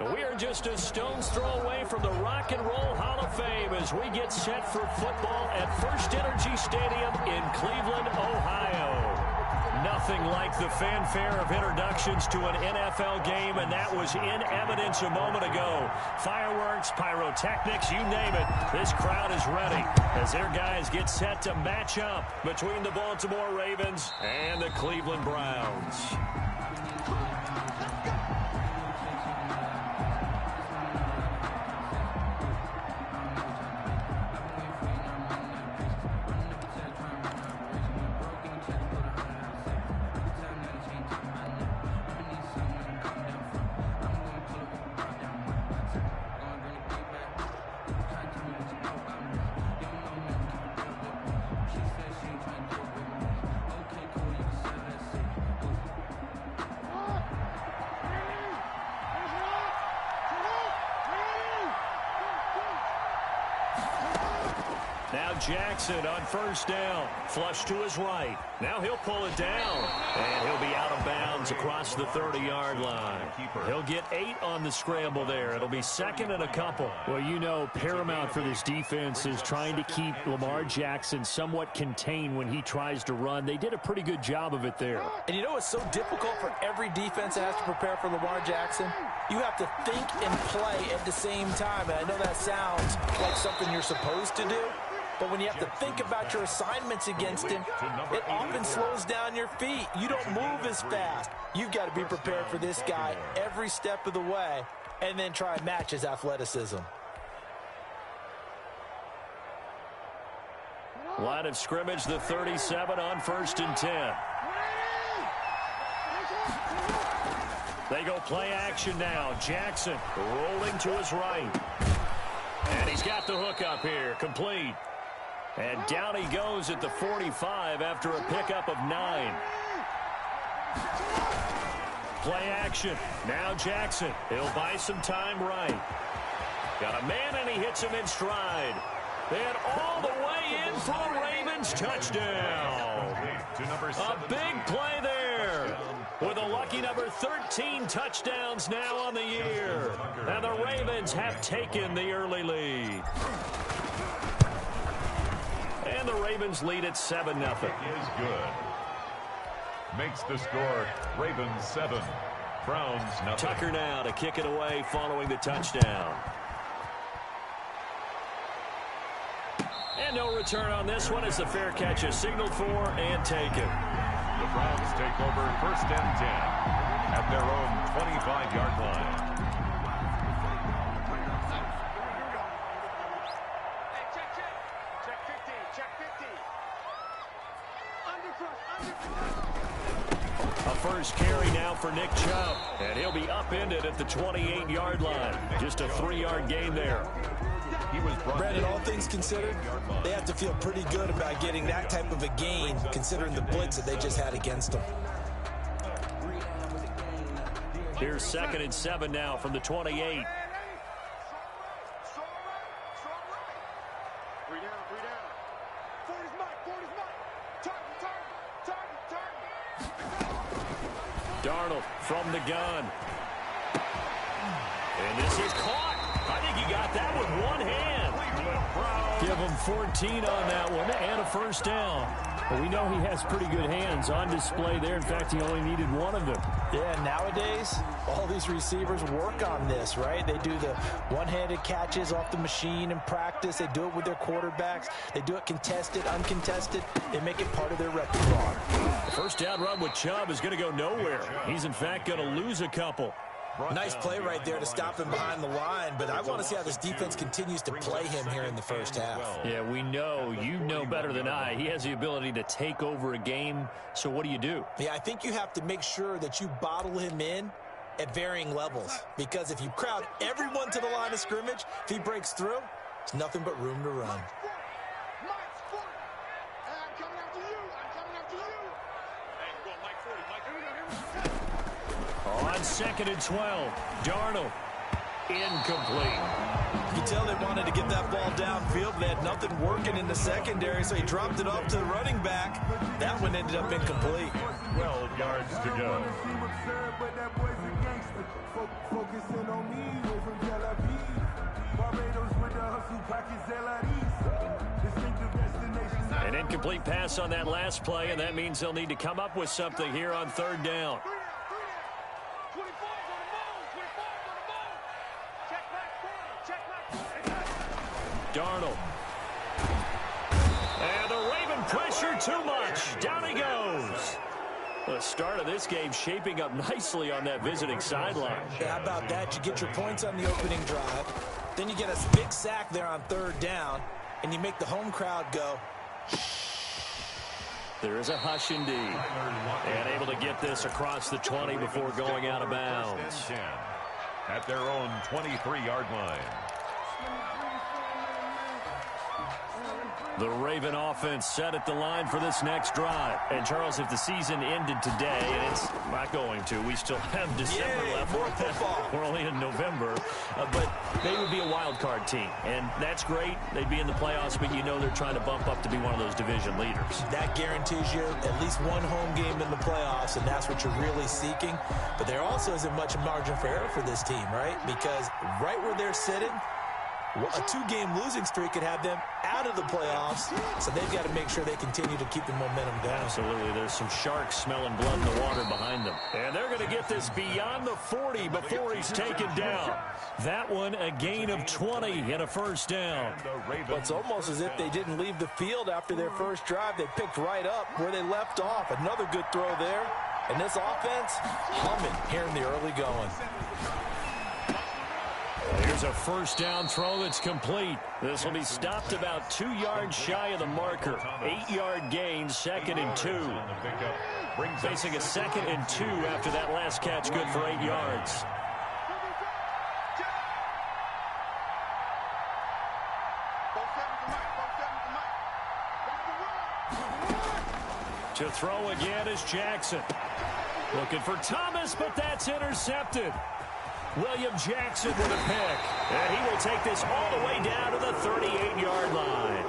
We are just a stone's throw away from the Rock and Roll Hall of Fame as we get set for football at First Energy Stadium in Cleveland, Ohio. Nothing like the fanfare of introductions to an NFL game, and that was in evidence a moment ago. Fireworks, pyrotechnics, you name it. This crowd is ready as their guys get set to match up between the Baltimore Ravens and the Cleveland Browns. Now Jackson on first down. Flush to his right. Now he'll pull it down. And he'll be out of bounds across the 30-yard line. He'll get 8 on the scramble there. It'll be second and a couple. Well, you know, paramount for this defense is trying to keep Lamar Jackson somewhat contained when he tries to run. They did a pretty good job of it there. And you know it's so difficult for every defense that has to prepare for Lamar Jackson? You have to think and play at the same time. And I know that sounds like something you're supposed to do. But when you have to think about your assignments against him, it often slows down your feet. You don't move as fast. You've got to be prepared for this guy every step of the way and then try and match his athleticism. Line of scrimmage, the 37 on 1st and 10. They go play action now. Jackson rolling to his right. And he's got the hook up here, complete. And down he goes at the 45 after a pickup of 9. Play action. Now Jackson. He'll buy some time right. Got a man, and he hits him in stride. And all the way in for a Ravens touchdown. A big play there. With a lucky number 13 touchdowns now on the year. And the Ravens have taken the early lead. And the Ravens lead at 7-0. Is good. Makes the score Ravens 7, Browns nothing. Tucker now to kick it away following the touchdown. And no return on this one as the fair catch is signaled for and taken. The Browns take over 1st and 10 at their own 25-yard line. A first carry now for Nick Chubb, and he'll be upended at the 28-yard line. Just a 3-yard gain there. Brandon, all things considered, they have to feel pretty good about getting that type of a gain, considering the blitz that they just had against them. Here's 2nd and 7 now from the 28. Darnold from the gun. And this is caught. I think he got that with one hand. Give him 14 on that one and a first down. Well, we know he has pretty good hands on display there. In fact, he only needed one of them. Yeah, nowadays, all these receivers work on this, right? They do the one-handed catches off the machine in practice. They do it with their quarterbacks. They do it contested, uncontested. They make it part of their repertoire. The first down run with Chubb is going to go nowhere. He's, in fact, going to lose a couple. Nice play right there to stop him behind the line, but I want to see how this defense continues to play him here in the first half. Yeah, we know. You know better than I. He has the ability to take over a game, so what do? Yeah, I think you have to make sure that you bottle him in at varying levels, because if you crowd everyone to the line of scrimmage, if he breaks through, it's nothing but room to run. On 2nd and 12, Darnold, incomplete. You can tell they wanted to get that ball downfield. They had nothing working in the secondary, so he dropped it off to the running back. That one ended up incomplete. 12 yards to go. Focusing on me. An incomplete pass on that last play, and that means they'll need to come up with something here on third down. Darnold. And the Raven pressure too much. Down he goes. The start of this game shaping up nicely on that visiting sideline. Yeah, how about that? You get your points on the opening drive. Then you get a big sack there on third down. And you make the home crowd go. There is a hush indeed. And able to get this across the 20 before going out of bounds. At their own 23-yard line. The Raven offense set at the line for this next drive. And, Charles, if the season ended today, and it's not going to, we still have December left. More football. We're only in November. But they would be a wild card team. And that's great. They'd be in the playoffs, but you know they're trying to bump up to be one of those division leaders. That guarantees you at least one home game in the playoffs, and that's what you're really seeking. But there also isn't much margin for error for this team, right? Because right where they're sitting, a two-game losing streak could have them out of the playoffs, so they've got to make sure they continue to keep the momentum going. Absolutely. There's some sharks smelling blood in the water behind them. And they're going to get this beyond the 40 before he's taken down. That one, a gain of 20 and a first down. But it's almost as if they didn't leave the field after their first drive. They picked right up where they left off. Another good throw there. And this offense, humming here in the early going. Here's a first down throw that's complete. This will be stopped about 2 yards shy of the marker. 8-yard gain, 2nd and 2. Facing a 2nd and 2 after that last catch, good for 8 yards. To throw again is Jackson. Looking for Thomas, but that's intercepted. William Jackson with a pick. And he will take this all the way down to the 38-yard line.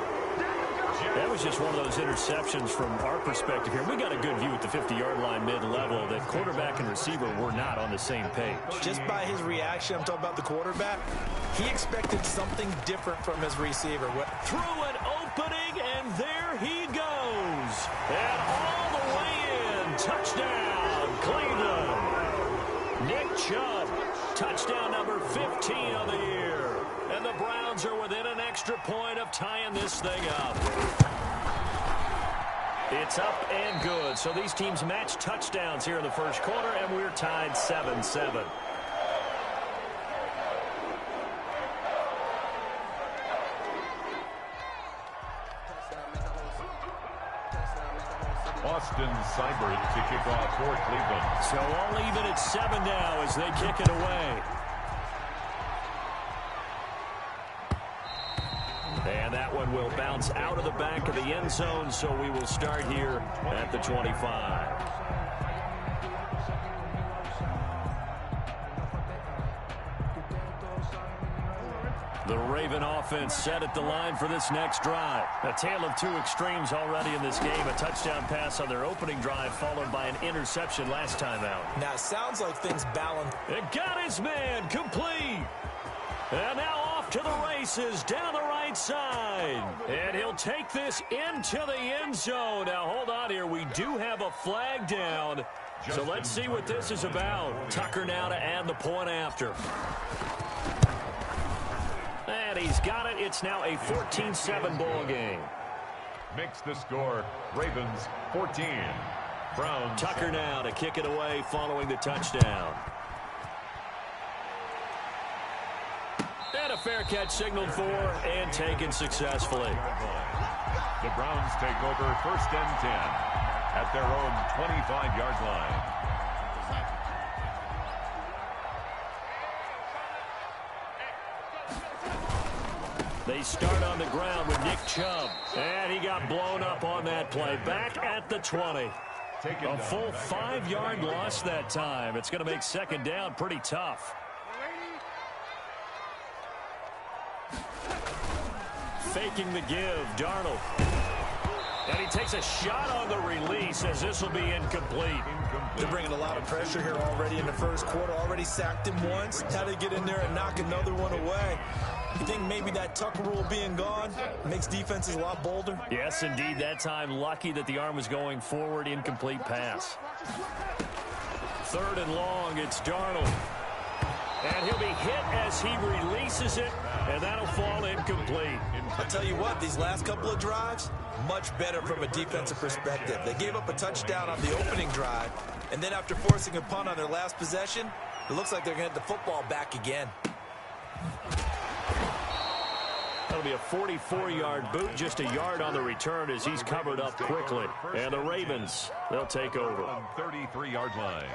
That was just one of those interceptions from our perspective here. We got a good view at the 50-yard line mid-level that quarterback and receiver were not on the same page. Just by his reaction, I'm talking about the quarterback, he expected something different from his receiver. Through an opening, and there he goes. And all the way in. Touchdown, Cleveland. Nick Chubb. Touchdown number 15 of the year. And the Browns are within an extra point of tying this thing up. It's up and good. So these teams match touchdowns here in the first quarter, and we're tied 7-7. Austin Seibert to kick off for Cleveland. So all even at 7 now as they kick it away. And that one will bounce out of the back of the end zone, so we will start here at the 25. The Raven offense set at the line for this next drive. A tale of two extremes already in this game. A touchdown pass on their opening drive followed by an interception last time out. Now, it sounds like things balance. It got his man complete. And now off to the races down the right side. And he'll take this into the end zone. Now, hold on here. We do have a flag down. So let's see what this is about. Tucker now to add the point after. And he's got it. It's now a 14-7 ball game. Makes the score. Ravens 14. Browns. Tucker now to kick it away following the touchdown. And a fair catch signaled for and taken successfully. The Browns take over 1st and 10 at their own 25-yard line. They start on the ground with Nick Chubb. And he got blown up on that play. Back at the 20. A full 5-yard loss that time. It's going to make 2nd down pretty tough. Faking the give, Darnold. And he takes a shot on the release as this will be incomplete. They're bringing a lot of pressure here already in the first quarter. Already sacked him once. Had to get in there and knock another one away. You think maybe that Tucker rule being gone makes defenses a lot bolder? Yes, indeed. That time, lucky that the arm was going forward. Incomplete pass. 3rd and long. It's Darnold. And he'll be hit as he releases it, and that'll fall incomplete. I'll tell you what, these last couple of drives, much better from a defensive perspective. They gave up a touchdown on the opening drive, and then after forcing a punt on their last possession, it looks like they're going to get the football back again. That'll be a 44-yard boot, just a yard on the return as he's covered up quickly. And the Ravens, they'll take over. 33-yard line.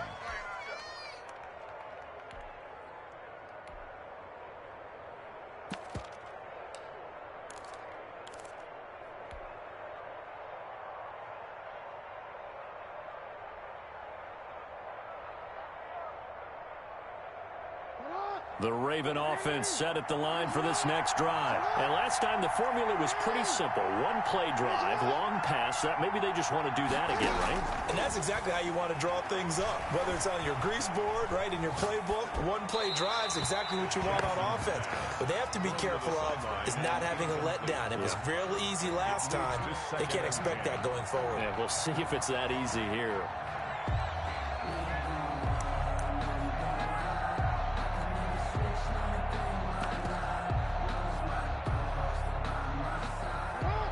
The Raven offense set at the line for this next drive. And last time the formula was pretty simple. One-play drive, long pass. Maybe they just want to do that again, right? And that's exactly how you want to draw things up. Whether it's on your grease board, right, in your playbook, one-play drive is exactly what you want on offense. What they have to be careful of is not having a letdown. It was real easy last time. They can't expect that going forward. Yeah, we'll see if it's that easy here.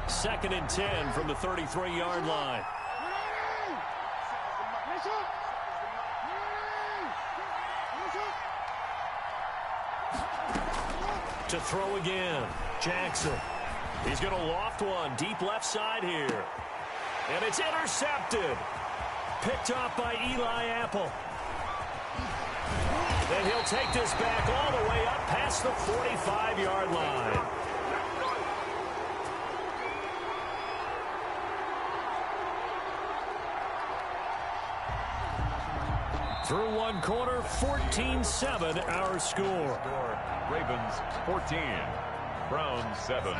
Second and 10 from the 33-yard line. To throw again, Jackson. He's going to loft one deep left side here. And it's intercepted. Picked off by Eli Apple. And he'll take this back all the way up past the 45-yard line. Through one quarter, 14-7 our score. Ravens 14, Browns 7.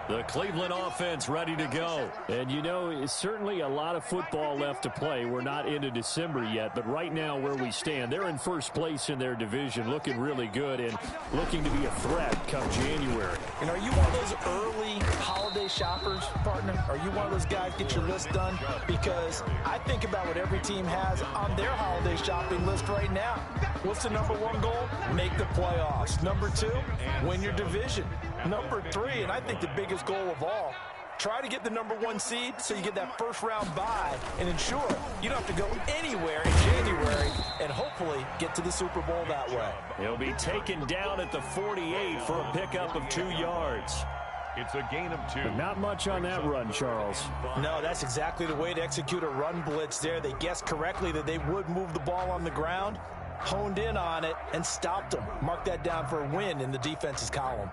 The Cleveland offense ready to go. And, you know, it's certainly a lot of football left to play. We're not into December yet, but right now where we stand, they're in first place in their division, looking really good and looking to be a threat come January. And are you one of those early holiday shoppers, partner? Are you one of those guys get your list done? Because I think about what every team has on their holiday shopping list right now. What's the number one goal? Make the playoffs. Number two, win your division. Number three, and I think the biggest goal of all, try to get the number one seed so you get that first round bye and ensure you don't have to go anywhere in January and hopefully get to the Super Bowl that way. He'll be taken down at the 48 for a pickup of 2 yards. It's a gain of 2. But not much on that run, Charles. No, that's exactly the way to execute a run blitz there. They guessed correctly that they would move the ball on the ground, honed in on it, and stopped them. Mark that down for a win in the defense's column.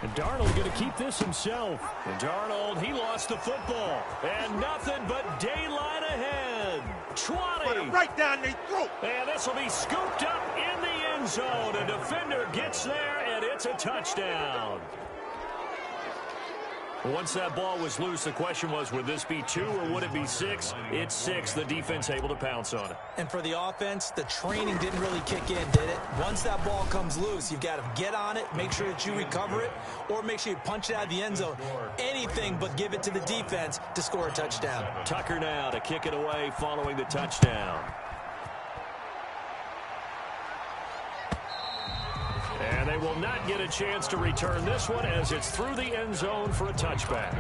And Darnold going to keep this himself. And Darnold, he lost the football. And nothing but daylight ahead. 20. Put it right down their throat. And this will be scooped up in the end zone. A defender gets there, and it's a touchdown. Once that ball was loose, the question was, would this be 2 or would it be 6? It's 6. The defense able to pounce on it. And for the offense, the training didn't really kick in, did it? Once that ball comes loose, you've got to get on it, make sure that you recover it, or make sure you punch it out of the end zone. Anything but give it to the defense to score a touchdown. Tucker now to kick it away following the touchdown. And they will not get a chance to return this one as it's through the end zone for a touchback.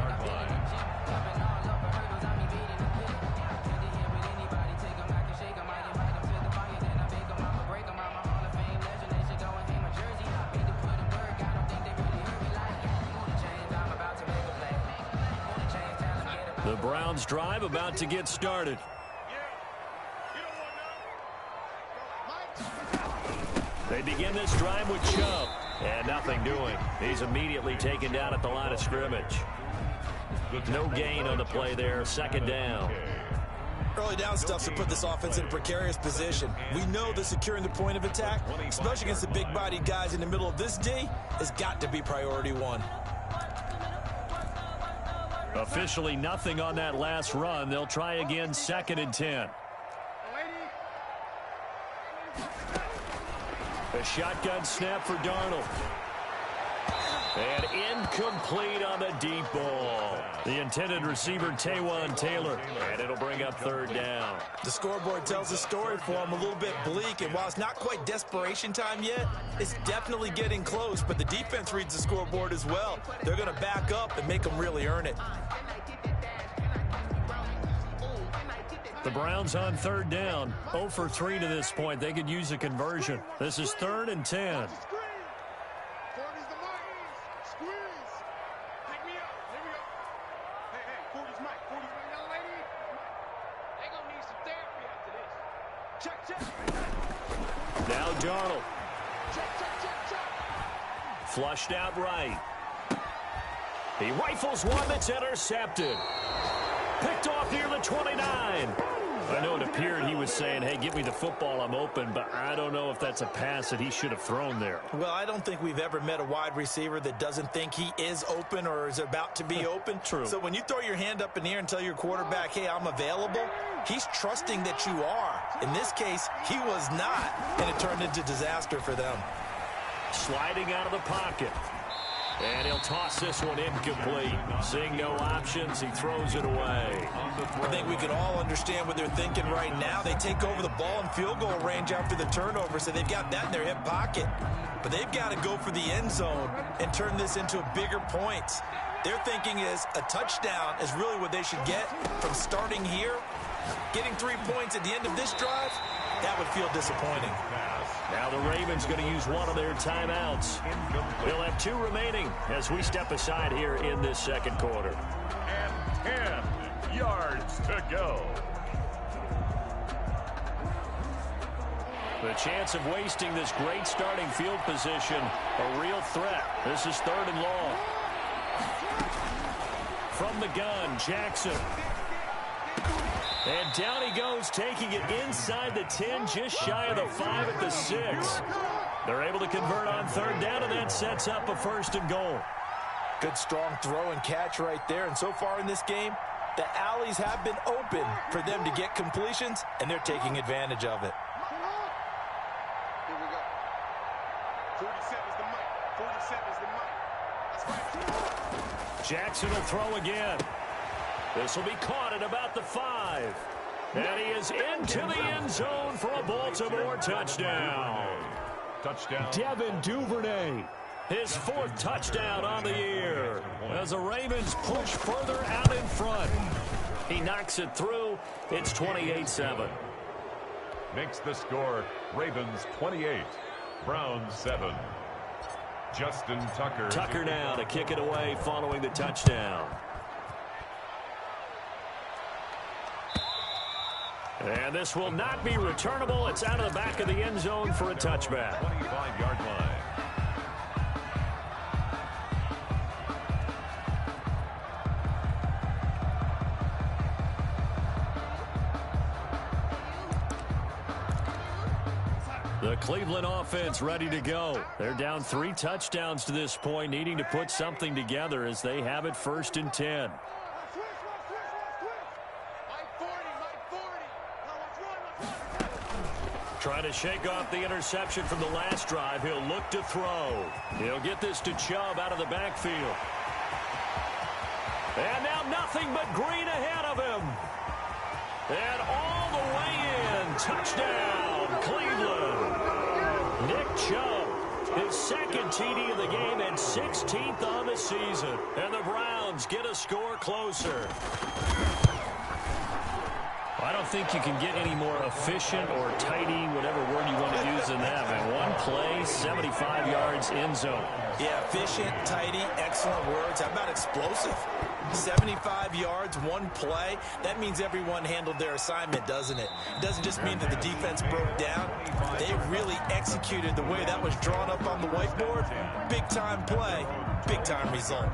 The Browns drive about to get started. They begin this drive with Chubb. And nothing doing. He's immediately taken down at the line of scrimmage. No gain on the play there. Second down. Early down stuff to put this offense in a precarious position. We know that securing the point of attack, especially against the big-bodied guys in the middle of this D, has got to be priority one. Officially nothing on that last run. They'll try again, 2nd and 10. A shotgun snap for Darnold. And incomplete on the deep ball. The intended receiver, Taywan Taylor. And it'll bring up 3rd down. The scoreboard tells a story for him, a little bit bleak. And while it's not quite desperation time yet, it's definitely getting close. But the defense reads the scoreboard as well. They're going to back up and make them really earn it. The Browns on 3rd down. 0 for 3 to this point. They could use a conversion. This is 3rd and 10. Now Darnold. Flushed out right. He rifles one that's intercepted. Picked off near the 29. I know it appeared he was saying, hey, give me the football, I'm open, but I don't know if that's a pass that he should have thrown there. Well, I don't think we've ever met a wide receiver that doesn't think he is open or is about to be open. True. So when you throw your hand up in the air and tell your quarterback, hey, I'm available, he's trusting that you are. In this case, he was not, and it turned into disaster for them. Sliding out of the pocket. And he'll toss this one incomplete. Seeing no options, he throws it away. I think we can all understand what they're thinking right now. They take over the ball in field goal range after the turnover, so they've got that in their hip pocket. But they've got to go for the end zone and turn this into bigger points. Their thinking is a touchdown is really what they should get from starting here. Getting 3 points at the end of this drive, that would feel disappointing. Now the Ravens going to use one of their timeouts. They'll have 2 remaining as we step aside here in this 2nd quarter. And 10 yards to go. The chance of wasting this great starting field position, a real threat. This is 3rd and long. From the gun, Jackson. And down he goes, taking it inside the 10, just shy of the 5 at the 6. They're able to convert on 3rd down, and that sets up a 1st and goal. Good strong throw and catch right there. And so far in this game, the alleys have been open for them to get completions, and they're taking advantage of it. Here we go. 47 is the mic. 47 is the mic. That's right. Jackson will throw again. This will be caught at about the 5. And he is into the end zone for a Baltimore touchdown. Touchdown. Devin Duvernay, his 4th touchdown on the year. As the Ravens push further out in front. He knocks it through. It's 28-7. Makes the score Ravens 28, Browns 7. Justin Tucker. Tucker now to kick it away following the touchdown. And this will not be returnable. It's out of the back of the end zone for a touchback. 25-yard line. The Cleveland offense ready to go. They're down 3 touchdowns to this point, needing to put something together as they have it 1st and 10. Trying to shake off the interception from the last drive. He'll look to throw. He'll get this to Chubb out of the backfield. And now nothing but green ahead of him. And all the way in. Touchdown, Cleveland. Nick Chubb, his 2nd TD of the game and 16th on the season. And the Browns get a score closer. I don't think you can get any more efficient or tidy, whatever word you want to use in that. Man, 1 play, 75 yards, end zone. Yeah, efficient, tidy, excellent words. How about explosive? 75 yards, 1 play. That means everyone handled their assignment, doesn't it? It doesn't just mean that the defense broke down. They really executed the way that was drawn up on the whiteboard. Big-time play, big-time result.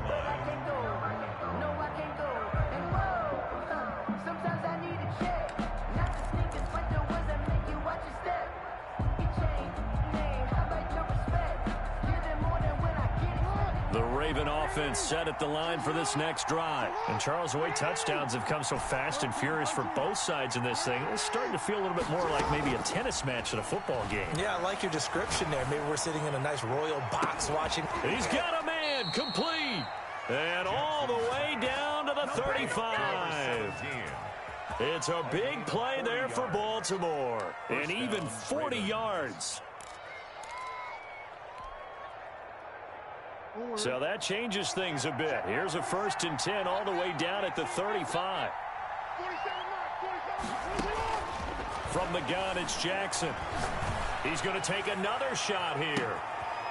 The Raven offense set at the line for this next drive. And Charles, the way touchdowns have come so fast and furious for both sides in this thing, it's starting to feel a little bit more like maybe a tennis match at a football game. Yeah, I like your description there. Maybe we're sitting in a nice royal box watching. He's got a man complete. And all the way down to the 35. It's a big play there for Baltimore. And even 40 yards. So that changes things a bit. Here's a 1st and 10 all the way down at the 35. From the gun, it's Jackson. He's going to take another shot here.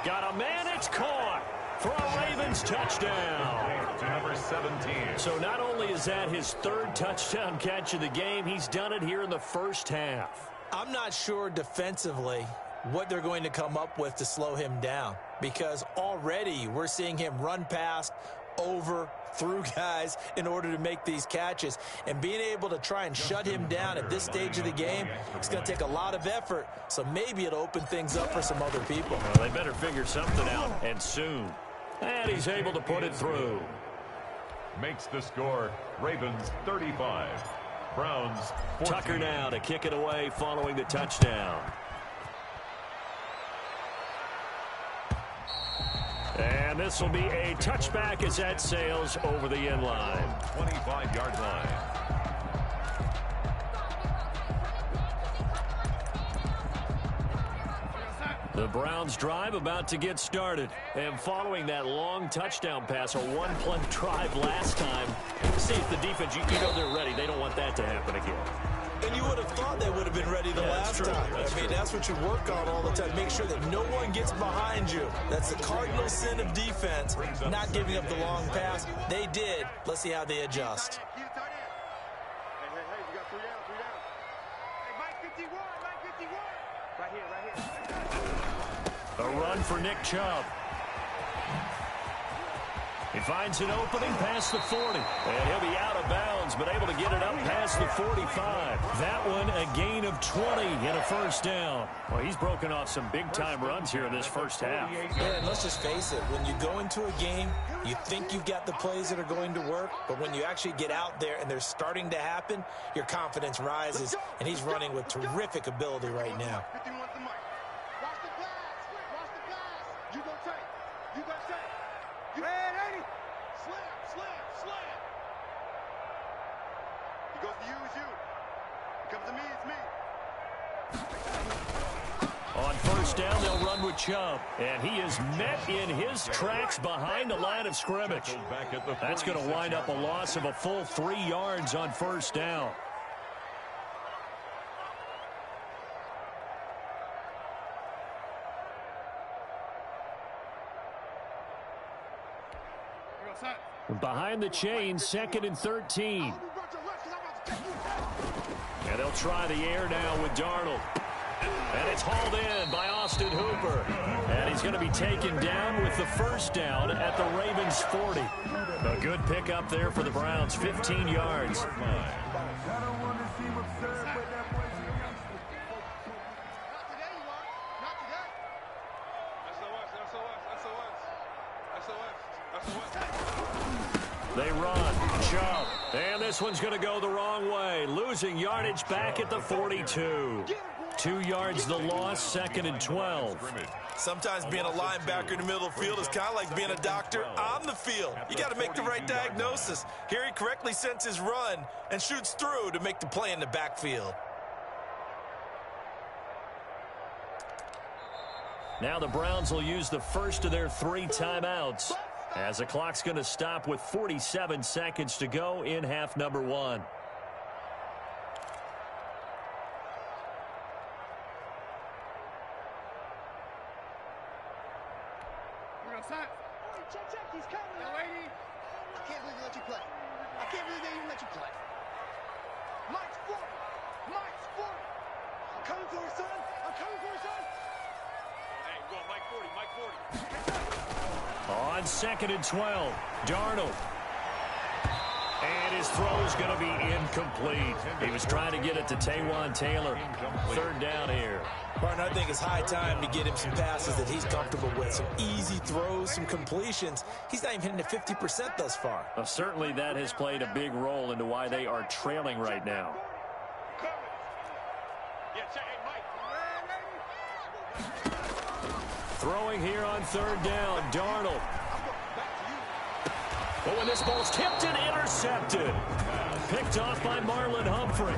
Got a man, it's caught for a Ravens touchdown. To number 17. So not only is that his 3rd touchdown catch of the game, he's done it here in the first half. I'm not sure defensively what they're going to come up with to slow him down, because already we're seeing him run past, over, through guys in order to make these catches. And being able to try and shut him down at this stage of the game, it's going to take a lot of effort. So maybe it'll open things up for some other people. Well, they better figure something out, and soon. And he's able to put it through. Makes the score Ravens 35. Browns 14. Tucker now to kick it away following the touchdown. And this will be a touchback as that sails over the end line. 25-yard line. The Browns drive about to get started. And following that long touchdown pass, a one-play drive last time, see if the defense, you know they're ready. They don't want that to happen again. And you would have thought they would have been ready the last time. That's what you work on all the time. Make sure that no one gets behind you. That's the cardinal sin of defense, not giving up the long pass. They did. Let's see how they adjust. Hey, you got 3 down, 3 down. Hey, Mike 51, Mike 51. Right here. A run for Nick Chubb. He finds an opening past the 40. And he'll be out of bounds, but able to get it up past the 45. That one a gain of 20 and a first down. Well, he's broken off some big-time runs here in this first half. Yeah, and let's just face it. When you go into a game, you think you've got the plays that are going to work, but when you actually get out there and they're starting to happen, your confidence rises, and he's running with terrific ability right now. 51's the mic. Watch the blast. Watch the blast. You go take. You go take. Red 80. Slam. He goes to you, it's you. He comes to me, it's me. On first down, they'll run with Chubb. And he is met in his tracks behind the line of scrimmage. That's going to wind up a loss of a full 3 yards on first down. Behind the chains, 2nd and 13. And they'll try the air now with Darnold. And it's hauled in by Austin Hooper. And he's going to be taken down with the first down at the Ravens 40. A good pickup there for the Browns, 15 yards. They run. Chubb. And this one's going to go the wrong way. Losing yardage back at the 42. 2 yards the loss, 2nd and 12. Sometimes being a linebacker in the middle of the field is kind of like being a doctor on the field. You got to make the right diagnosis. Here he correctly senses run and shoots through to make the play in the backfield. Now the Browns will use the first of their 3 timeouts, as the clock's going to stop with 47 seconds to go in half number 1. Check, he's coming. I can't believe they let you play. I can't believe they even let you play. Mike's 40. Mike's 40. I'm coming for her, son. I'm coming for her, son. Hey, go, Mike 40, Mike 40. On 2nd and 12, Darnold. And his throw is going to be incomplete. He was trying to get it to Taywan Taylor. Third down here. Partner, I think it's high time to get him some passes that he's comfortable with. Some easy throws, some completions. He's not even hitting at 50% thus far. Well, certainly that has played a big role into why they are trailing right now. Throwing here on third down, Darnold. But when this ball's tipped and intercepted. Picked off by Marlon Humphrey.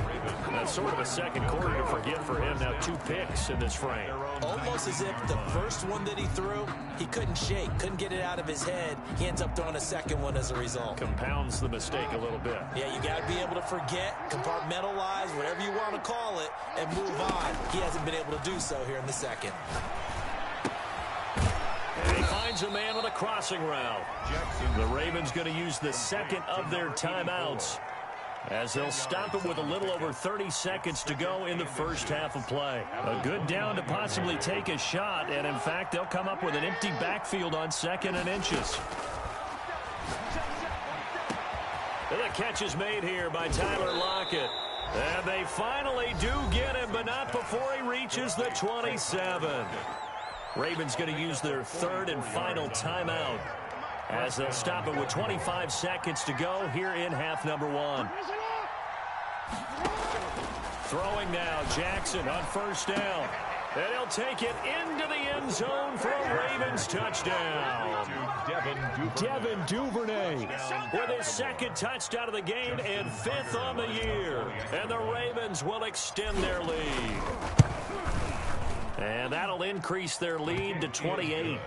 That's sort of a second quarter to forget for him. Now 2 picks in this frame. Almost as if the first one that he threw, he couldn't shake, couldn't get it out of his head. He ends up throwing a second one as a result. Compounds the mistake a little bit. Yeah, you got to be able to forget, compartmentalize, whatever you want to call it, and move on. He hasn't been able to do so here in the second. And he finds a man on a crossing route. The Ravens going to use the second of their timeouts, as they'll stop it with a little over 30 seconds to go in the first half of play. A good down to possibly take a shot, and in fact, they'll come up with an empty backfield on 2nd and inches. And the catch is made here by Tyler Lockett. And they finally do get him, but not before he reaches the 27. Ravens going to use their third and final timeout, as they'll stop it with 25 seconds to go here in half number 1. Throwing now, Jackson on first down. And he'll take it into the end zone for a Ravens touchdown. Devin Duvernay with his second touchdown of the game and 5th on the year. And the Ravens will extend their lead. And that'll increase their lead to 28.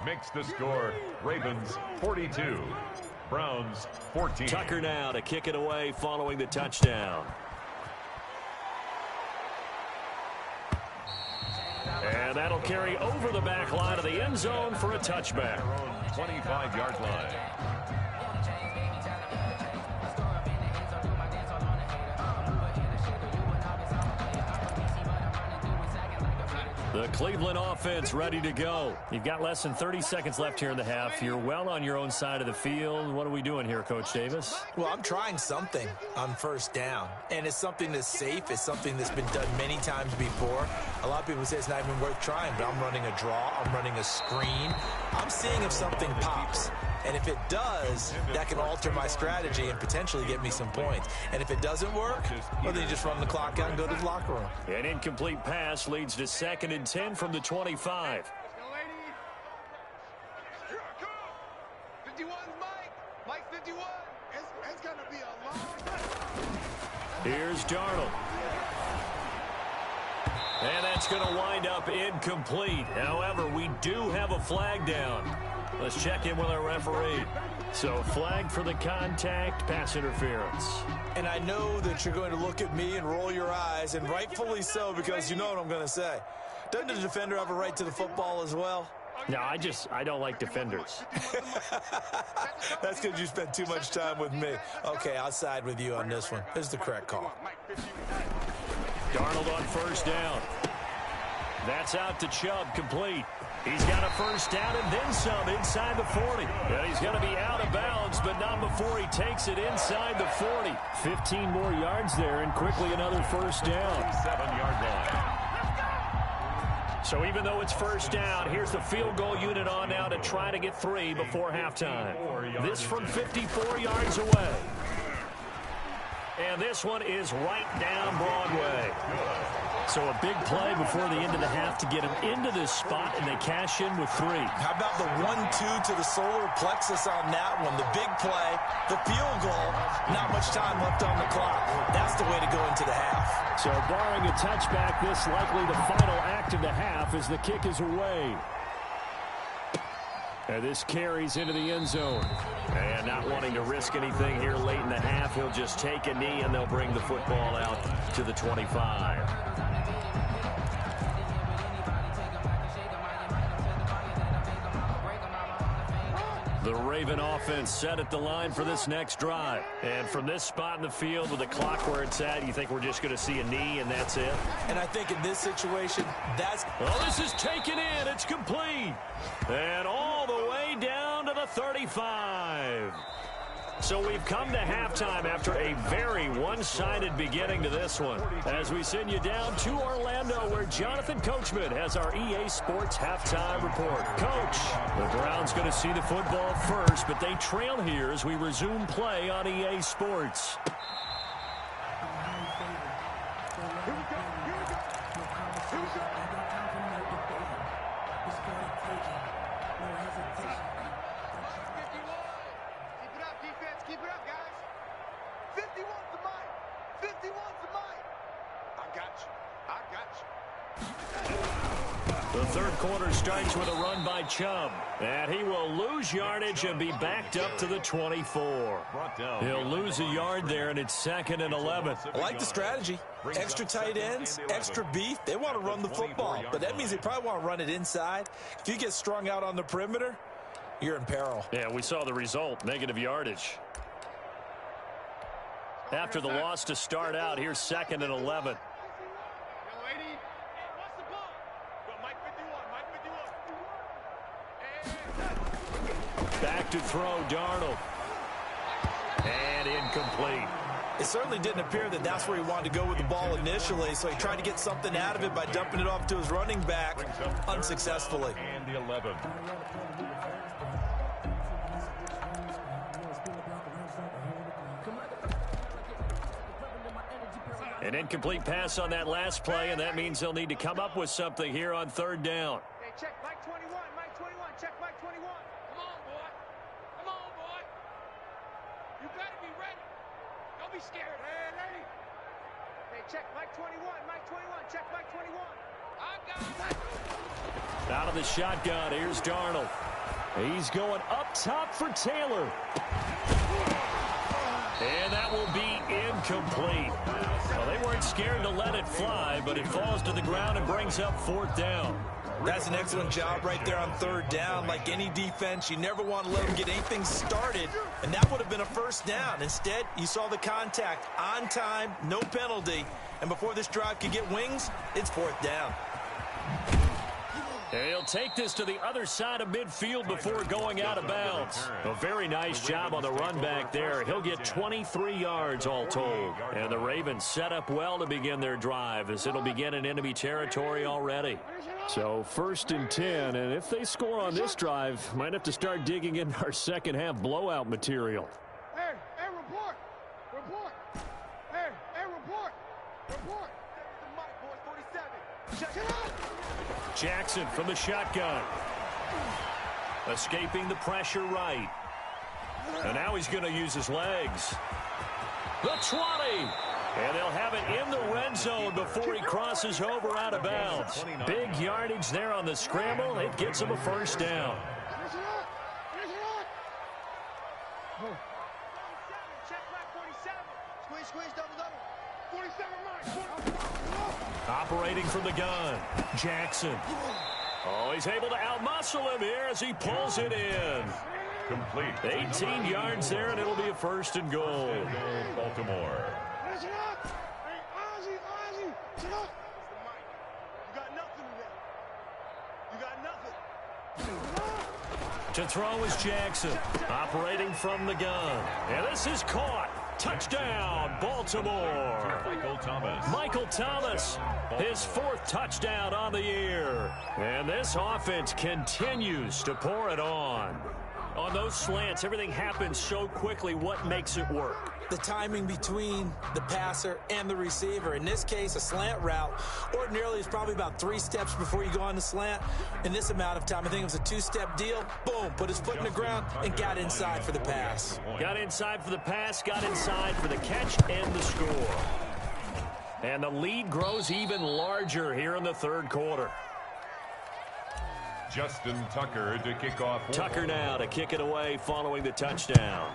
Makes the score Ravens 42, Browns 14. Tucker now to kick it away following the touchdown. And that'll carry over the back line of the end zone for a touchback. 25-yard line. The Cleveland offense ready to go. You've got less than 30 seconds left here in the half. You're well on your own side of the field. What are we doing here, Coach Davis? Well, I'm trying something on first down, and it's something that's safe. It's something that's been done many times before. A lot of people say it's not even worth trying, but I'm running a draw. I'm running a screen. I'm seeing if something pops. And if it does, that can alter my strategy and potentially get me some points. And if it doesn't work, well, then you just run the clock out and go to the locker room. An incomplete pass leads to 2nd and 10 from the 25. 51, Mike 51. It's going to be a long. Here's Darnold. And that's going to wind up incomplete. However, we do have a flag down. Let's check in with our referee. So, flag for the contact, pass interference. And I know that you're going to look at me and roll your eyes, and rightfully so, because you know what I'm going to say. Doesn't the defender have a right to the football as well? No, I don't like defenders. That's because you spent too much time with me. Okay, I'll side with you on this one. This is the correct call. Darnold on first down. That's out to Chubb, complete. He's got a first down and then some inside the 40. And he's going to be out of bounds, but not before he takes it inside the 40. 15 more yards there, and quickly another first down. 7-yard line. So even though it's first down, here's the field goal unit on now to try to get 3 before halftime. This from 54 yards away. And this one is right down Broadway. So a big play before the end of the half to get him into this spot, and they cash in with 3. How about the 1-2 to the solar plexus on that one? The big play, the field goal, not much time left on the clock. That's the way to go into the half. So barring a touchback, this likely the final act of the half as the kick is away. And this carries into the end zone. And not wanting to risk anything here late in the half, he'll just take a knee, and they'll bring the football out to the 25. The Raven offense set at the line for this next drive. And from this spot in the field with the clock where it's at, you think we're just going to see a knee and that's it? And I think in this situation, that's... Oh, this is taken in. It's complete. And all the way down to the 35. So we've come to halftime after a very one-sided beginning to this one. As we send you down to Orlando, where Jonathan Coachman has our EA Sports halftime report. Coach, the Browns going to see the football first, but they trail here as we resume play on EA Sports. The third quarter starts with a run by Chubb, and he will lose yardage and be backed up to the 24. He'll lose a yard there, and it's 2nd and 11. I like the strategy. Extra tight ends, extra beef. They want to run the football, but that means they probably want to run it inside. If you get strung out on the perimeter, you're in peril. Yeah, we saw the result, negative yardage. After the loss to start out, here's 2nd and 11. Back to throw, Darnold. And incomplete. It certainly didn't appear that that's where he wanted to go with the ball initially, so he tried to get something out of it by dumping it off to his running back unsuccessfully. And the 11. An incomplete pass on that last play, and that means they'll need to come up with something here on 3rd down. Hey, check Mike 21, Mike 21, check Mike 21. Come on, boy. Come on, boy. You better be ready. Don't be scared. Hey, lady. Hey, check Mike 21, Mike 21, check Mike 21. I got it. Out of the shotgun, here's Darnold. He's going up top for Taylor. And that will be incomplete. Well, they weren't scared to let it fly, but it falls to the ground and brings up 4th down. That's an excellent job right there on 3rd down. Like any defense, you never want to let them get anything started, and that would have been a 1st down. Instead, you saw the contact on time, no penalty, and before this drive could get wings, it's 4th down. And he'll take this to the other side of midfield before going out of bounds. A very nice job on the run back there. He'll get 23 yards all told. And the Ravens set up well to begin their drive, as it'll begin in enemy territory already. So 1st and 10, and if they score on this drive, might have to start digging in our second half blowout material. Hey, report. Report. Hey, report. Report. The mic, boys, 47. Check it out. Jackson from the shotgun. Escaping the pressure right. And now he's going to use his legs. The 20. And they'll have it in the red zone before he crosses over out of bounds. Big yardage there on the scramble. It gets him a 1st down. Check back 47. Squeeze, double. 47 Mike. Operating from the gun. Jackson. Oh, he's able to outmuscle him here as he pulls it in. Complete. 18 yards there, and it'll be a 1st and goal. Baltimore. Listen up. Hey, Ozzy. Sit up. You got nothing today. You got nothing. To throw is Jackson. Operating from the gun. And this is caught. Touchdown, Baltimore. Michael Thomas, his 4th touchdown on the year. And this offense continues to pour it on. On those slants, everything happens so quickly. What makes it work? The timing between the passer and the receiver. In this case, a slant route ordinarily is probably about 3 steps before you go on the slant. In this amount of time, I think it was a 2-step deal. Boom, put his foot in the ground and got inside for the pass. Got inside for the pass, got inside for the catch and the score. And the lead grows even larger here in the 3rd quarter. Justin Tucker to kick off. Tucker now to kick it away following the touchdown.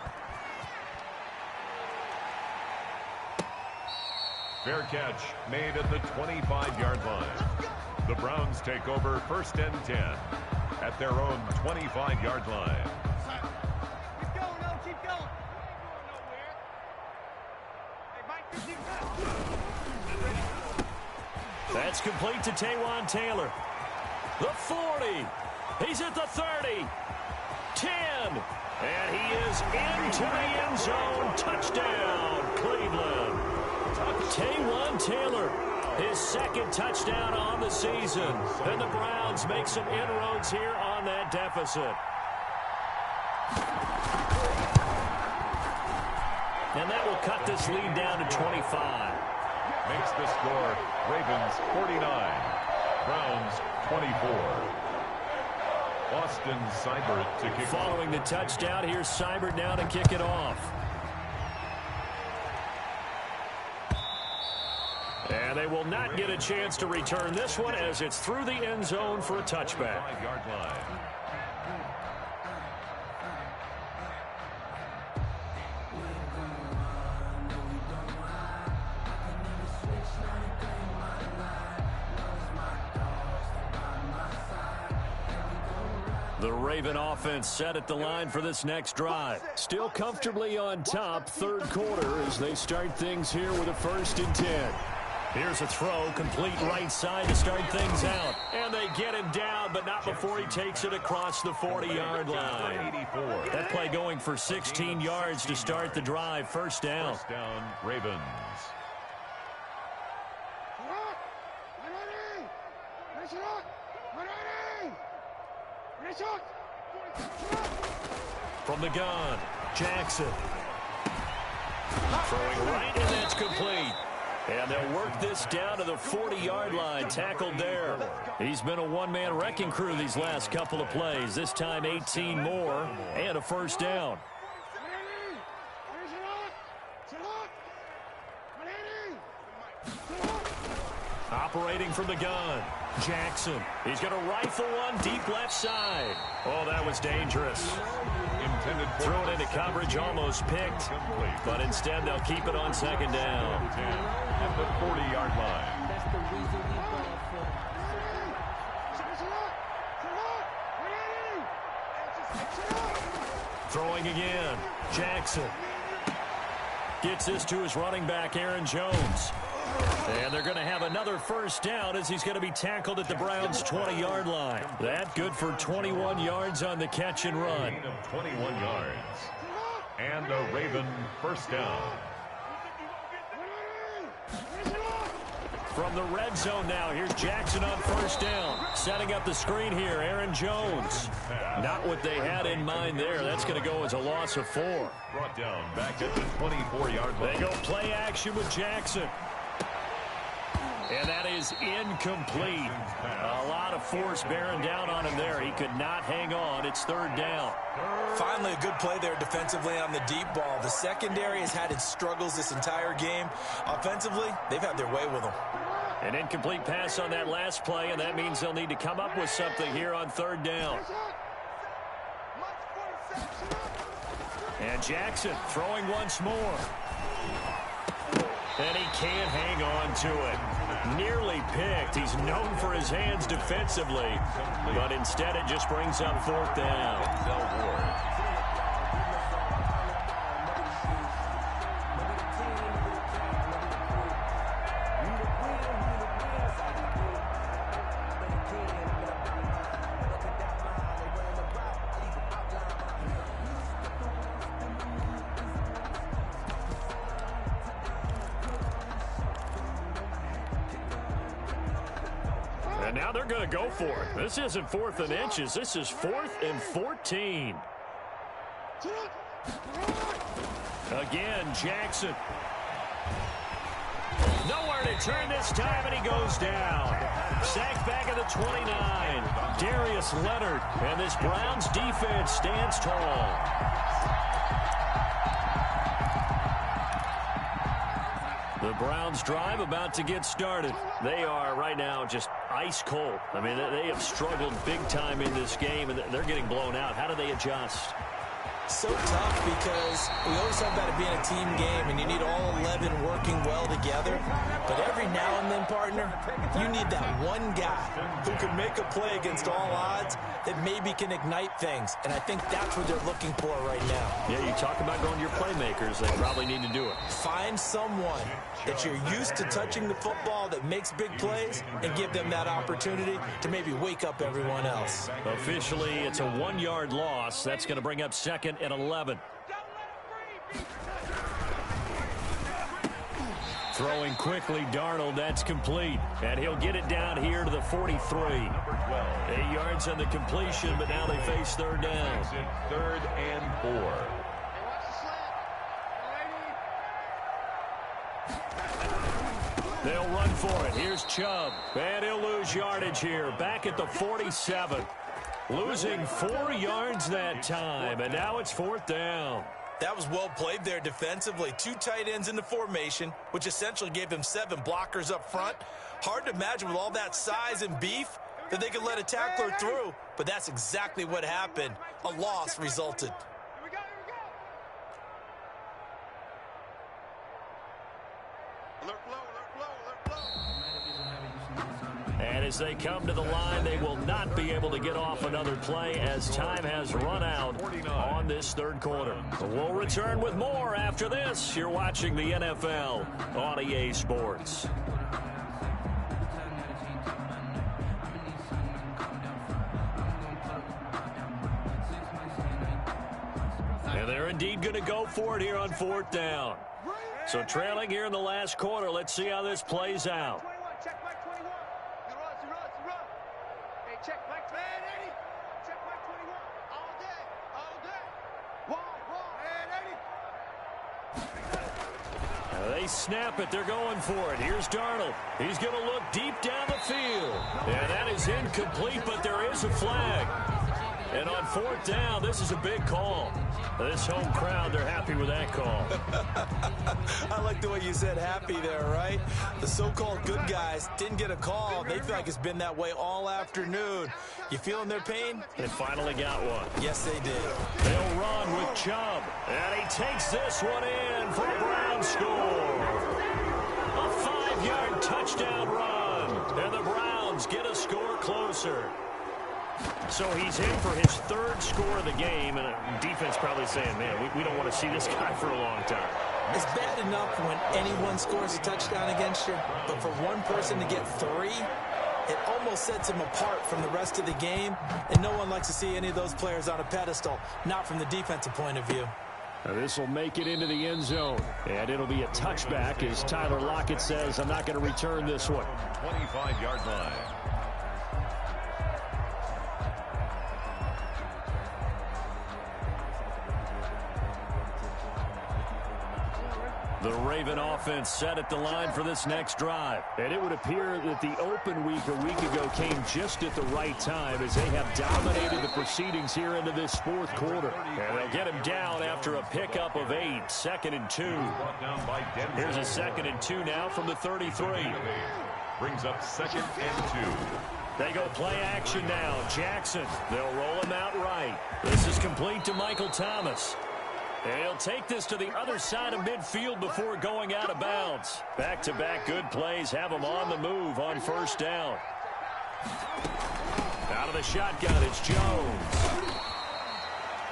Fair catch made at the 25-yard line. The Browns take over 1st and 10 at their own 25-yard line. Keep going, no, keep going. Hey, Mike, keep going. That's complete to Taywan Taylor. The 40. He's at the 30. 10. And he is into the end zone. Touchdown, Cleveland. Taywan Taylor, his second touchdown on the season. And the Browns make some inroads here on that deficit. And that will cut this lead down to 25. Makes the score Ravens 49, Browns 24. Austin Seibert to kick. Following the touchdown, here's Seibert now to kick it off. And they will not get a chance to return this one as it's through the end zone for a touchback. 5-yard line. The Raven offense set at the line for this next drive. Still comfortably on top, third quarter, as they start things here with a 1st and 10. Here's a throw, complete right side to start things out. And they get him down, but not before he takes it across the 40-yard line. That play going for 16 yards to start the drive. First down. First down, Ravens. From the gun, Jackson. Throwing right, and that's complete. And they'll work this down to the 40-yard line, tackled there. He's been a one-man wrecking crew these last couple of plays. This time 18 more and a first down. Operating from the gun, Jackson. He's going to rifle one deep left side. Oh, that was dangerous. Threw it into coverage, almost picked. But instead, they'll keep it on second down. At the 40-yard line. Throwing again, Jackson. Gets this to his running back, Aaron Jones. And they're going to have another first down as he's going to be tackled at the Browns' 20-yard line. That good for 21 yards on the catch and run. 21 yards. And a Raven first down. From the red zone now, here's Jackson on first down. Setting up the screen here, Aaron Jones. Not what they had in mind there. That's going to go as a loss of 4. Brought down back at the 24-yard line. They go play action with Jackson. And that is incomplete. A lot of force bearing down on him there. He could not hang on. It's third down. Finally, a good play there defensively on the deep ball. The secondary has had its struggles this entire game. Offensively, they've had their way with them. An incomplete pass on that last play, and that means they'll need to come up with something here on third down. And Jackson throwing once more. And he can't hang on to it. Nearly picked. He's known for his hands defensively, but instead it just brings up fourth down. And now they're going to go for it. This isn't 4th and inches. This is 4th and 14. Again, Jackson. Nowhere to turn this time, and he goes down. Sacked back at the 29. Darius Leonard. And this Browns defense stands tall. The Browns drive about to get started. They are right now just ice cold. I mean, they have struggled big time in this game, and they're getting blown out. How do they adjust? So tough because we always talk about it being a team game, and you need all 11 working well together. But every now and then, partner, you need that one guy who can make a play against all odds that maybe can ignite things. And I think that's what they're looking for right now. Yeah, you talk about going to your playmakers. They probably need to do it. Find someone that you're used to touching the football that makes big plays and give them that opportunity to maybe wake up everyone else. Officially, it's a 1-yard loss. That's going to bring up second and 11. Throwing quickly, Darnold, that's complete. And he'll get it down here to the 43. 8 yards on the completion, but now they face third down. 3rd and 4. They'll run for it. Here's Chubb. And he'll lose yardage here. Back at the 47. Losing 4 yards that time. And now it's 4th down. That was well played there defensively. 2 tight ends in the formation, which essentially gave him 7 blockers up front. Hard to imagine with all that size and beef that they could let a tackler through. But that's exactly what happened. A loss resulted. And as they come to the line, they will not be able to get off another play as time has run out on this 3rd quarter. We'll return with more after this. You're watching the NFL on EA Sports. And they're indeed going to go for it here on 4th down. So trailing here in the last quarter, let's see how this plays out. They snap it. They're going for it. Here's Darnold. He's going to look deep down the field. And that is incomplete, but there is a flag. And on 4th down, this is a big call. This home crowd, they're happy with that call. I like the way you said happy there, right? The so-called good guys didn't get a call. They feel like it's been that way all afternoon. You feeling their pain? They finally got one. Yes, they did. They'll run with Chubb. And he takes this one in for a Brown score. A 5-yard touchdown run. And the Browns get a score closer. So he's in for his 3rd score of the game, and defense probably saying, man, we don't want to see this guy for a long time. It's bad enough when anyone scores a touchdown against you, but for one person to get 3, it almost sets him apart from the rest of the game, and no one likes to see any of those players on a pedestal, not from the defensive point of view. This will make it into the end zone, and it'll be a touchback as Tyler Lockett says, I'm not going to return this one. 25-yard line. The Raven offense set at the line for this next drive. And it would appear that the open week a week ago came just at the right time as they have dominated the proceedings here into this 4th quarter. And they'll get him down after a pickup of 8, 2nd and 2. Here's a 2nd and 2 now from the 33. Brings up 2nd and 2. They go play action now. Jackson, they'll roll him out right. This is complete to Michael Thomas. And he'll take this to the other side of midfield before going out of bounds. Back-to-back good plays have him on the move on 1st down. Out of the shotgun, it's Jones.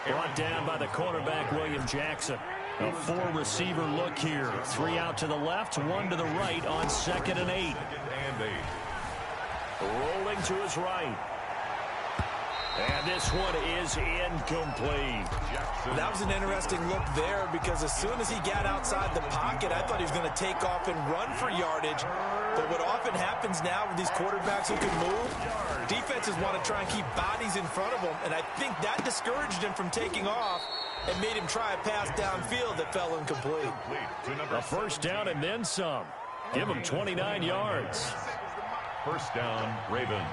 Brought down by the cornerback, William Jackson. A 4-receiver look here. 3 out to the left, 1 to the right on 2nd and 8. Rolling to his right. And this one is incomplete. That was an interesting look there because as soon as he got outside the pocket, I thought he was going to take off and run for yardage. But what often happens now with these quarterbacks who can move, defenses want to try and keep bodies in front of them. And I think that discouraged him from taking off and made him try a pass downfield that fell incomplete. A 1st down and then some. Give him 29 yards. 1st down, Ravens.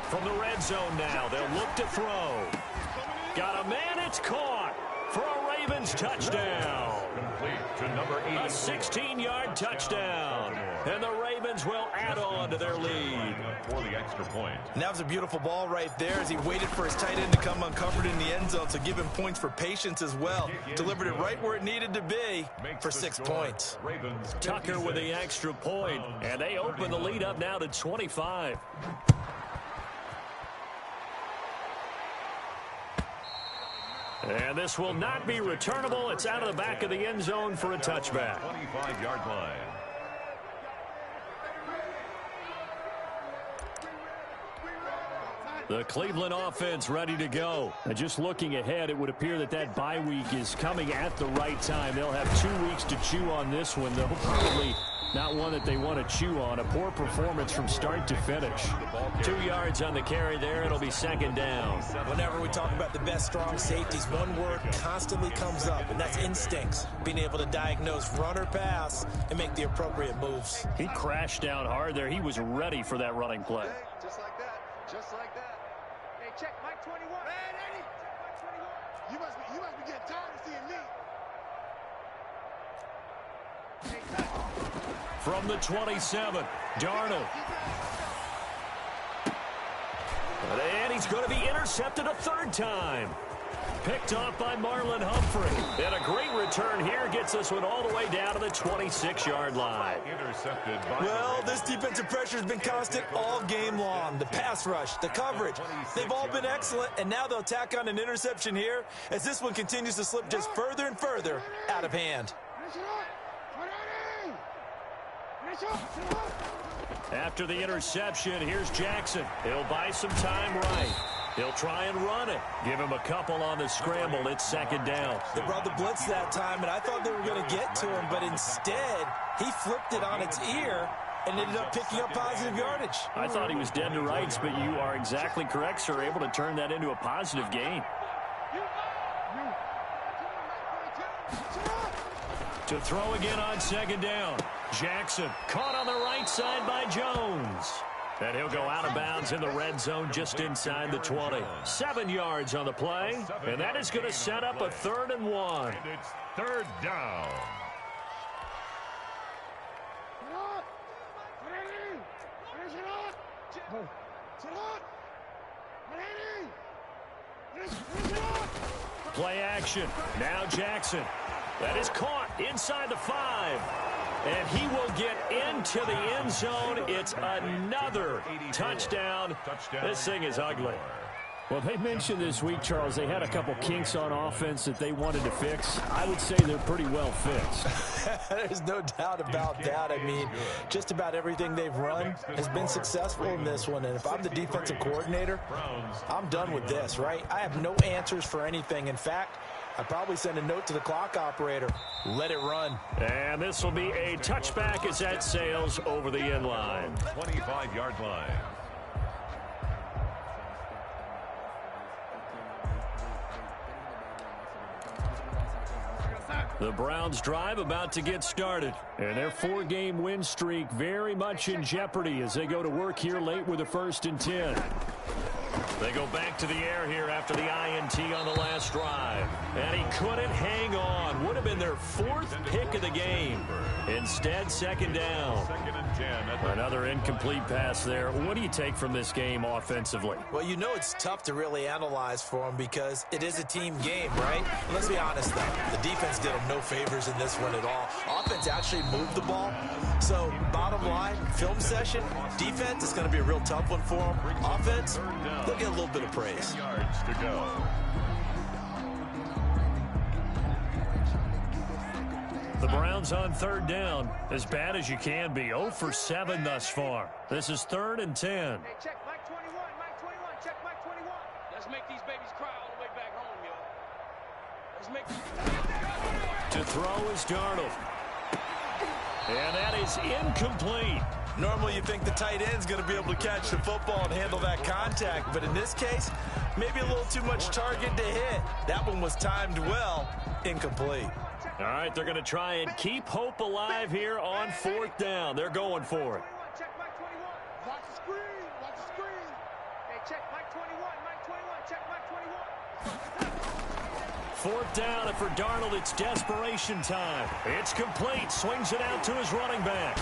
From the red zone now, they'll look to throw. Got a man, it's caught for a Ravens touchdown. Complete to number 8. A 16-yard touchdown. And the Ravens will add on to their lead. For the extra point. And that was a beautiful ball right there as he waited for his tight end to come uncovered in the end zone, so give him points for patience as well. Delivered it right where it needed to be for 6 points. Tucker with the extra point, and they open the lead up now to 25. And this will not be returnable. It's out of the back of the end zone for a touchback. 25-yard line. The Cleveland offense ready to go. And just looking ahead, it would appear that that bye week is coming at the right time. They'll have 2 weeks to chew on this one, though. Probably not one that they want to chew on. A poor performance from start to finish. 2 yards on the carry there. It'll be second down. Whenever we talk about the best strong safeties, one word constantly comes up, and that's instincts. Being able to diagnose run or pass and make the appropriate moves. He crashed down hard there. He was ready for that running play. Just like that. Just like that. Hey, check Mike 21. Man, Eddie. Check Mike 21. You must be getting tired of seeing me. From the 27, Darnold. And he's going to be intercepted a third time. Picked off by Marlon Humphrey. And a great return here gets this one all the way down to the 26-yard line. Intercepted by Well, this defensive pressure has been constant all game long. The pass rush, the coverage, they've all been excellent, and now they'll tack on an interception here as this one continues to slip just further and further out of hand. After the interception, here's Jackson. He'll buy some time right. He'll try and run it. Give him a couple on the scramble. It's second down. They brought the blitz that time, and I thought they were going to get to him, but instead, he flipped it on its ear and ended up picking up positive yardage. I thought he was dead to rights, but you are exactly correct, sir. Able to turn that into a positive gain. To throw again on second down. Jackson caught on the right side by Jones. And he'll go out of bounds in the red zone just inside the 20. 7 yards on the play. And that is going to set up a 3rd and 1. And it's third down. Play action. Now Jackson. That is caught inside the 5. And he will get into the end zone. It's another touchdown. This thing is ugly. Well, they mentioned this week, Charles, they had a couple kinks on offense that they wanted to fix. I would say they're pretty well fixed. There's no doubt about that. I mean, just about everything they've run has been successful in this one. And if I'm the defensive coordinator, I'm done with this, right? I have no answers for anything. In fact, I'd probably send a note to the clock operator. Let it run. And this will be a touchback as that sails over the end line. 25-yard line. The Browns drive about to get started. And their 4-game win streak very much in jeopardy as they go to work here late with a 1st and 10. They go back to the air here after the INT on the last drive. And he couldn't hang on. Would have been their 4th pick of the game. Instead, 2nd down. 2nd and 10. Another incomplete pass there. What do you take from this game offensively? Well, you know it's tough to really analyze for them because it is a team game, right? Let's be honest, though. The defense did them no favors in this one at all. Offense actually moved the ball. So, bottom line, film session, defense is going to be a real tough one for them. Offense, they'll get a little bit of praise. 10 yards to go. The Browns on 3rd down. As bad as you can be. 0 for 7 thus far. This is 3rd and 10. Hey, check Mike 21. Mike 21. Check Mike 21. Let's make these babies cry all the way back home, yo. Let's make To throw is Darnold. And that is incomplete. Normally you think the tight end's going to be able to catch the football and handle that contact, but in this case, maybe a little too much target to hit. That one was timed well, incomplete. All right, they're going to try and keep hope alive here on 4th down. They're going for it. Check Mike 21. Watch the screen. Watch the screen. Hey, check Mike 21. Mike 21. Check Mike 21. 4th down, and for Darnold, it's desperation time. It's complete. Swings it out to his running back.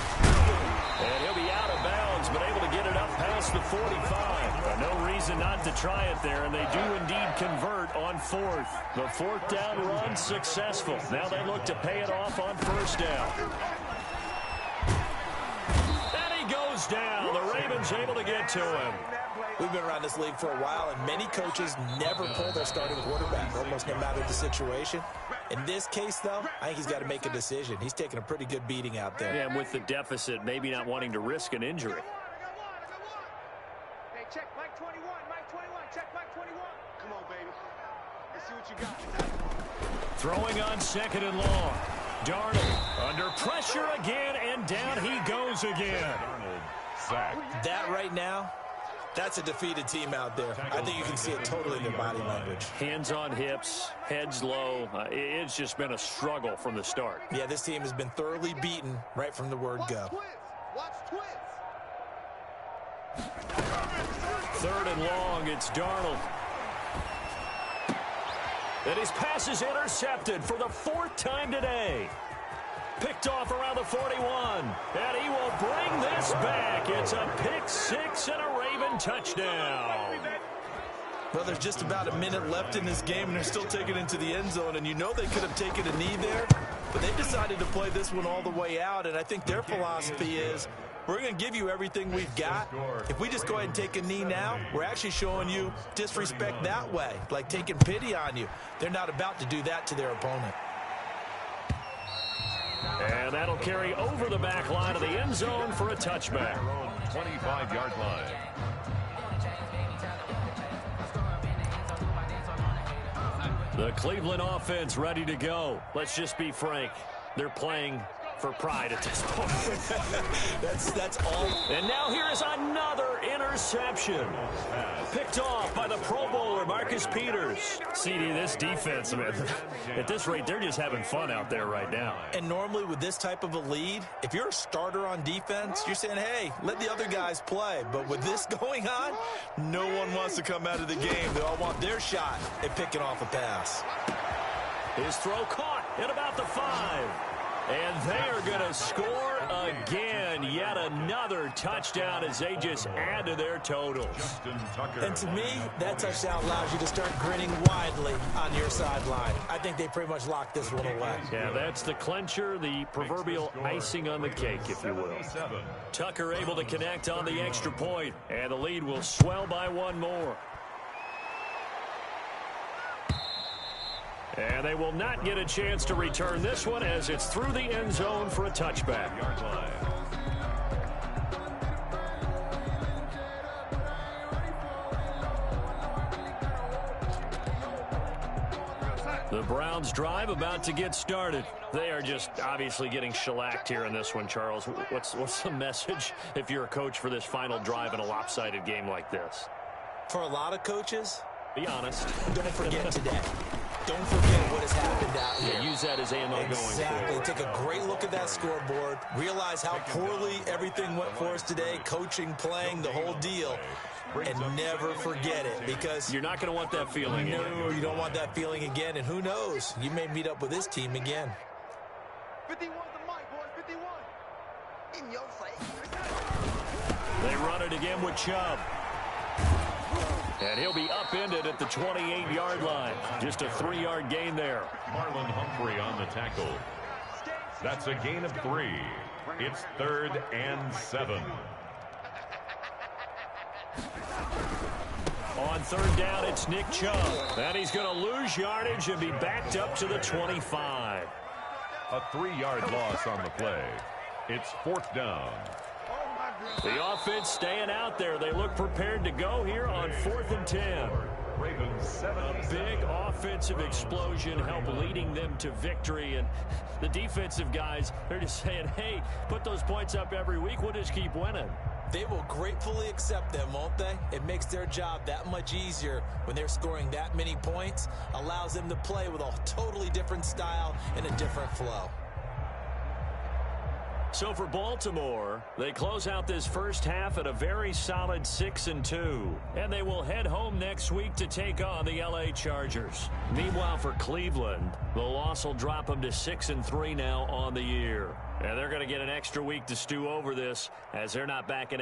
And he'll be out of bounds, but able to get it up past the 45. No reason not to try it there, and they do indeed convert on 4th. The 4th down run successful. Now they look to pay it off on 1st down. And he goes down. The Ravens able to get to him. We've been around this league for a while, and many coaches never pull their starting quarterback, almost no matter the situation. In this case, though, I think he's got to make a decision. He's taking a pretty good beating out there. Yeah, and with the deficit, maybe not wanting to risk an injury. Hey, check Mike 21. Mike 21. check Mike 21. Come on, baby. Let's see what you got. Throwing on second and long. Darnold under pressure again, and down he goes again. Sacked. That right now, that's a defeated team out there. I think you can see it totally in their body language. Hands on hips, heads low. It's just been a struggle from the start. Yeah, this team has been thoroughly beaten right from the word go. Watch twist. Third and long, it's Darnold. And his pass is intercepted for the fourth time today. Picked off around the 41. And he will bring this back. It's a pick six and a Raven touchdown. Well, there's just about a minute left in this game, and they're still taking it into the end zone. And you know they could have taken a knee there, but they decided to play this one all the way out. And I think their philosophy is, we're going to give you everything we've got. If we just go ahead and take a knee now, we're actually showing you disrespect that way, like taking pity on you. They're not about to do that to their opponent. And that'll carry over the back line of the end zone for a touchback. 25-yard line. The Cleveland offense ready to go. Let's just be frank. They're playing for pride at this point. That's all. And now here is another interception. Picked off by the Pro Bowler, Marcus Peters. CD, this defense, man, at this rate, they're just having fun out there right now. And normally with this type of a lead, if you're a starter on defense, you're saying, hey, let the other guys play. But with this going on, no one wants to come out of the game. They all want their shot at picking off a pass. His throw caught at about the 5. And they are going to score again. Yet another touchdown as they just add to their totals. And to me, that touchdown allows you to start grinning widely on your sideline. I think they pretty much locked this one away. Yeah, that's the clincher, the proverbial icing on the cake, if you will. Tucker able to connect on the extra point, and the lead will swell by one more. And they will not get a chance to return this one as it's through the end zone for a touchback. The Browns drive about to get started. They are just obviously getting shellacked here in this one, Charles. What's the message if you're a coach for this final drive in a lopsided game like this? For a lot of coaches, be honest. Don't forget today. Don't forget what has happened out here. Yeah, use that as ammo going forward. Exactly. Take a great look at that scoreboard. Realize how poorly everything went for us today. Coaching, playing, the whole deal. And never forget it, because you're not going to want that feeling again. No, you don't want that feeling again. And who knows? You may meet up with this team again. 51 to Mike, boys. 51. In your face. They run it again with Chubb. And he'll be upended at the 28-yard line. Just a 3-yard gain there. Marlon Humphrey on the tackle. That's a gain of 3. It's 3rd and 7. On 3rd down, it's Nick Chubb. And he's going to lose yardage and be backed up to the 25. A 3-yard loss on the play. It's 4th down. The offense staying out there. They look prepared to go here on 4th and 10. A big offensive explosion helped leading them to victory. And the defensive guys, they're just saying, hey, put those points up every week. We'll just keep winning. They will gratefully accept them, won't they? It makes their job that much easier when they're scoring that many points. Allows them to play with a totally different style and a different flow. So for Baltimore, they close out this first half at a very solid 6-2. And they will head home next week to take on the LA Chargers. Meanwhile, for Cleveland, the loss will drop them to 6-3 now on the year. And they're going to get an extra week to stew over this as they're not back in